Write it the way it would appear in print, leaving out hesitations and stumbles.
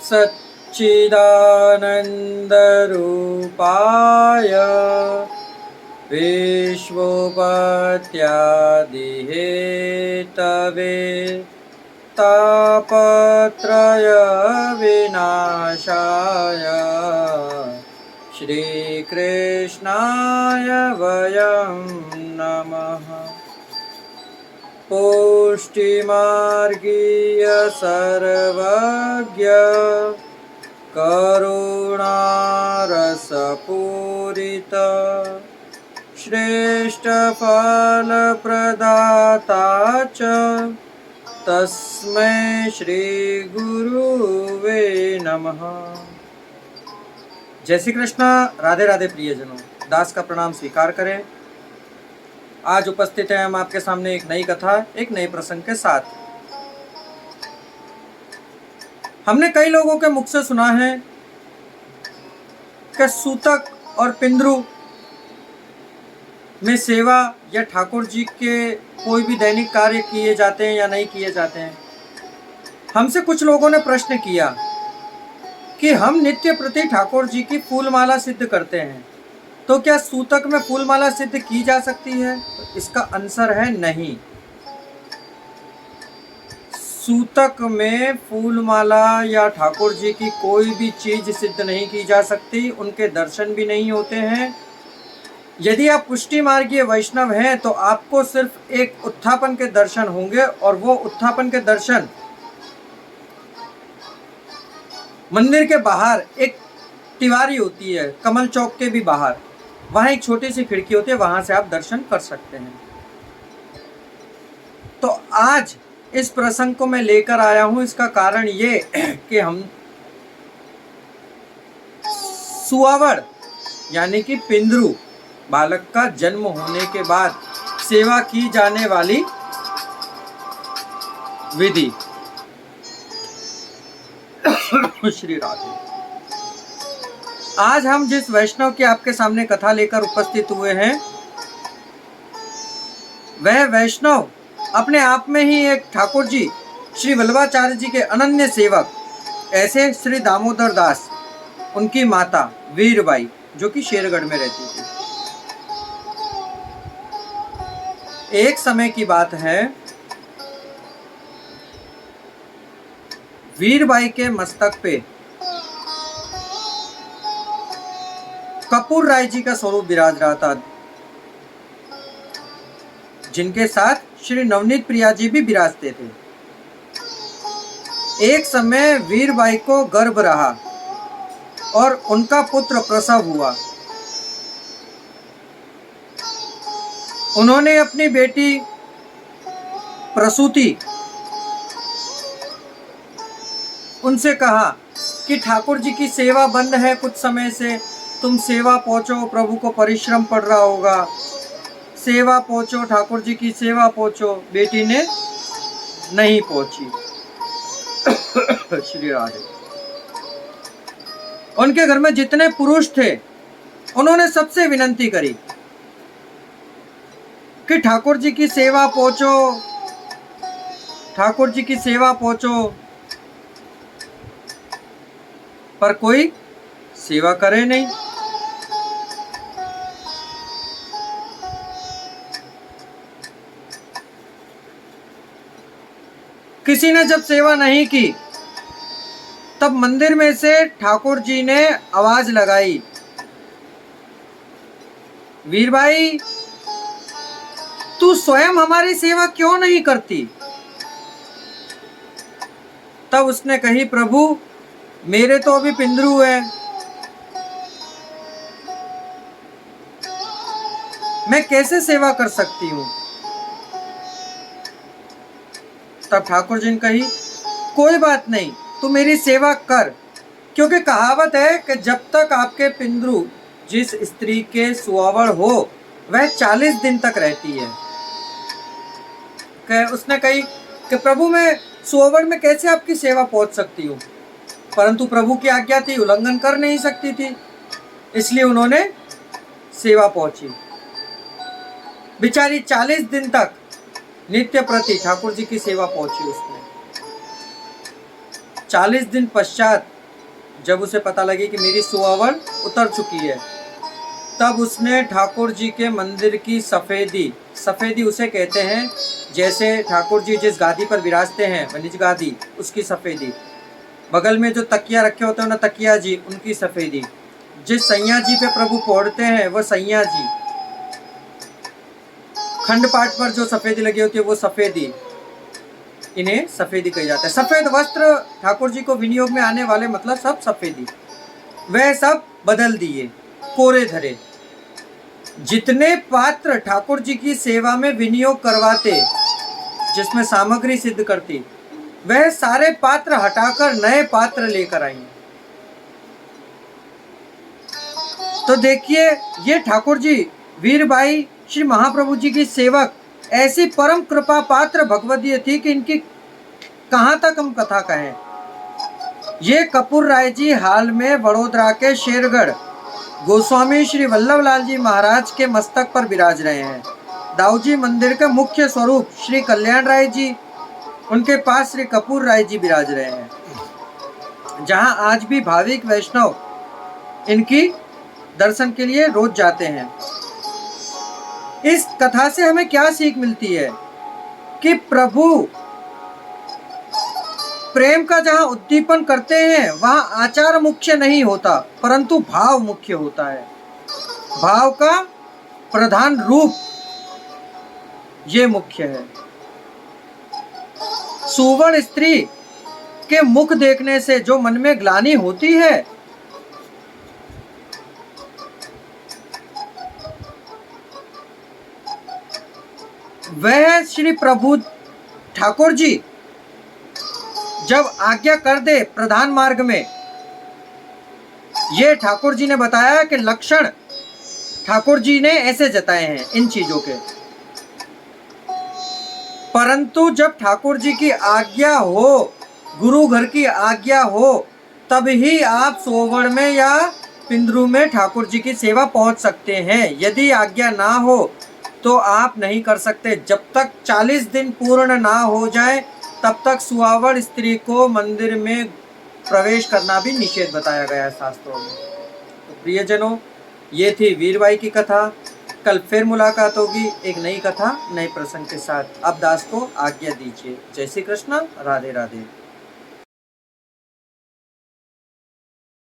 सच्चिदानन्दरूपाय विश्वोपत्यादिहेतवे तापत्रय विनाशाय श्रीकृष्णाय वयं नमः। पुष्टिमार्गीय सर्वज्ञ करुणारसपूरित श्रेष्ठ फलप्रदाता च तस्मै श्री गुरुवे नमः। जय श्री कृष्ण। राधे राधे प्रियजनों, दास का प्रणाम स्वीकार करें। आज उपस्थित हैं हम आपके सामने एक नई कथा, एक नए प्रसंग के साथ। हमने कई लोगों के मुख से सुना है कि सूतक और पिंद्रु में सेवा या ठाकुर जी के कोई भी दैनिक कार्य किए जाते हैं या नहीं किए जाते हैं। हमसे कुछ लोगों ने प्रश्न किया कि हम नित्य प्रति ठाकुर जी की फूलमाला सिद्ध करते हैं, तो क्या सूतक में फूलमाला सिद्ध की जा सकती है? तो इसका आंसर है नहीं। सूतक में फूलमाला या ठाकुर जी की कोई भी चीज सिद्ध नहीं की जा सकती, उनके दर्शन भी नहीं होते हैं। यदि आप पुष्टि मार्गीय वैष्णव हैं तो आपको सिर्फ एक उत्थापन के दर्शन होंगे, और वो उत्थापन के दर्शन मंदिर के बाहर एक तिवारी होती है, कमल चौक के भी बाहर, वहां एक छोटी सी खिड़की होती है, वहां से आप दर्शन कर सकते हैं। तो आज इस प्रसंग को मैं लेकर आया हूं, इसका कारण ये कि हम सुआवड़ यानी कि पिंद्रु बालक का जन्म होने के बाद सेवा की जाने वाली विधि। श्री राधे। आज हम जिस वैष्णव की आपके सामने कथा लेकर उपस्थित हुए हैं, वह वैष्णव अपने आप में ही एक ठाकुर जी श्री वल्लभाचार्य जी के अनन्य सेवक, ऐसे श्री दामोदर दास, उनकी माता वीरबाई, जो कि शेरगढ़ में रहती थी। एक समय की बात है, वीरबाई के मस्तक पे कपूर राय जी का स्वरूप विराज रहा था, जिनके साथ श्री नवनीत प्रिया जी भी विराजते थे। एक समय वीरबाई को गर्भ रहा और उनका पुत्र प्रसव हुआ। उन्होंने अपनी बेटी प्रसूति उनसे कहा कि ठाकुर जी की सेवा बंद है कुछ समय से, तुम सेवा पहुंचो, प्रभु को परिश्रम पड़ रहा होगा, सेवा पहुंचो, ठाकुर जी की सेवा पहुंचो। बेटी ने नहीं पहुंची। श्री राधे। उनके घर में जितने पुरुष थे, उन्होंने सबसे विनती करी कि ठाकुर जी की सेवा पहुंचो, ठाकुर जी की सेवा पहुंचो, पर कोई सेवा करे नहीं। किसी ने जब सेवा नहीं की, तब मंदिर में से ठाकुर जी ने आवाज लगाई, वीरबाई, तू स्वयं हमारी सेवा क्यों नहीं करती? तब उसने कही, प्रभु, मेरे तो अभी पिंद्रु है, मैं कैसे सेवा कर सकती हूं? तब ठाकुर जी ने कही, कोई बात नहीं, तू मेरी सेवा कर, क्योंकि कहावत है कि जब तक आपके पिंद्रु जिस स्त्री के सुआवड़ हो, वह 40 दिन तक रहती है। उसने कही कि प्रभु, मैं सुआवड़ में कैसे आपकी सेवा पहुंच सकती हूँ? परंतु प्रभु की आज्ञा थी, उल्लंघन कर नहीं सकती थी, इसलिए उन्होंने सेवा पहुंची। बिचारी 40 दिन तक नित्य प्रति ठाकुर जी की सेवा पहुंची उसने। 40 दिन पश्चात जब उसे पता लगी कि मेरी सुहावड़ उतर चुकी है, तब उसने ठाकुर जी के मंदिर की सफ़ेदी, सफ़ेदी उसे कहते हैं जैसे ठाकुर जी जिस गादी पर विराजते हैं, निज गादी, उसकी सफ़ेदी, बगल में जो तकिया रखे होते हैं ना तकिया जी, उनकी सफ़ेदी, जिस सैया जी पे प्रभु पहुँचते हैं वह सैया जी, खंड पाठ पर जो सफ़ेदी लगी होती है वो सफ़ेदी, इन्हें सफ़ेदी कही जाता है। सफ़ेद वस्त्र ठाकुर जी को विनियोग में आने वाले मतलब सब सफ़ेदी, वह सब बदल दिए, कोरे धरे। जितने पात्र ठाकुर जी की सेवा में विनियोग करवाते, जिसमें सामग्री सिद्ध करती, वह सारे पात्र हटाकर नए पात्र लेकर आई। तो देखिए, ये ठाकुर जी वीरबाई श्री महाप्रभु जी की सेवक ऐसी परम कृपा पात्र भगवदीय थी कि इनकी कहाँ तक हम कथा कहें। ये कपूर राय जी हाल में वडोदरा के शेरगढ़ गोस्वामी श्री वल्लभ लाल जी महाराज के मस्तक पर विराज रहे हैं। दाऊजी मंदिर के मुख्य स्वरूप श्री कल्याण राय जी, उनके पास श्री कपूर राय जी विराज रहे हैं, जहां आज भी भाविक वैष्णव इनकी दर्शन के लिए रोज जाते हैं। इस कथा से हमें क्या सीख मिलती है कि प्रभु प्रेम का जहां उद्दीपन करते हैं वहां आचार मुख्य नहीं होता, परंतु भाव मुख्य होता है। भाव का प्रधान रूप ये मुख्य है। सुवर्ण स्त्री के मुख देखने से जो मन में ग्लानि होती है, वह श्री प्रभु ठाकुर जी जब आज्ञा कर दे प्रधान मार्ग में, ये ठाकुर जी ने बताया कि लक्षण ठाकुर जी ने ऐसे जताए हैं इन चीजों के। परंतु जब ठाकुर जी की आज्ञा हो, गुरु घर की आज्ञा हो, तब ही आप सोवड़ में या पिंद्रू में ठाकुर जी की सेवा पहुंच सकते हैं। यदि आज्ञा ना हो तो आप नहीं कर सकते। जब तक 40 दिन पूर्ण ना हो जाए तब तक सुहावड़ स्त्री को मंदिर में प्रवेश करना भी निषेध बताया गया है शास्त्रों में। तो प्रियजनों, ये थी वीरबाई की कथा। कल फिर मुलाकात होगी एक नई कथा, नए प्रसंग के साथ। अब दास को आज्ञा दीजिए। जय श्री कृष्ण, राधे राधे।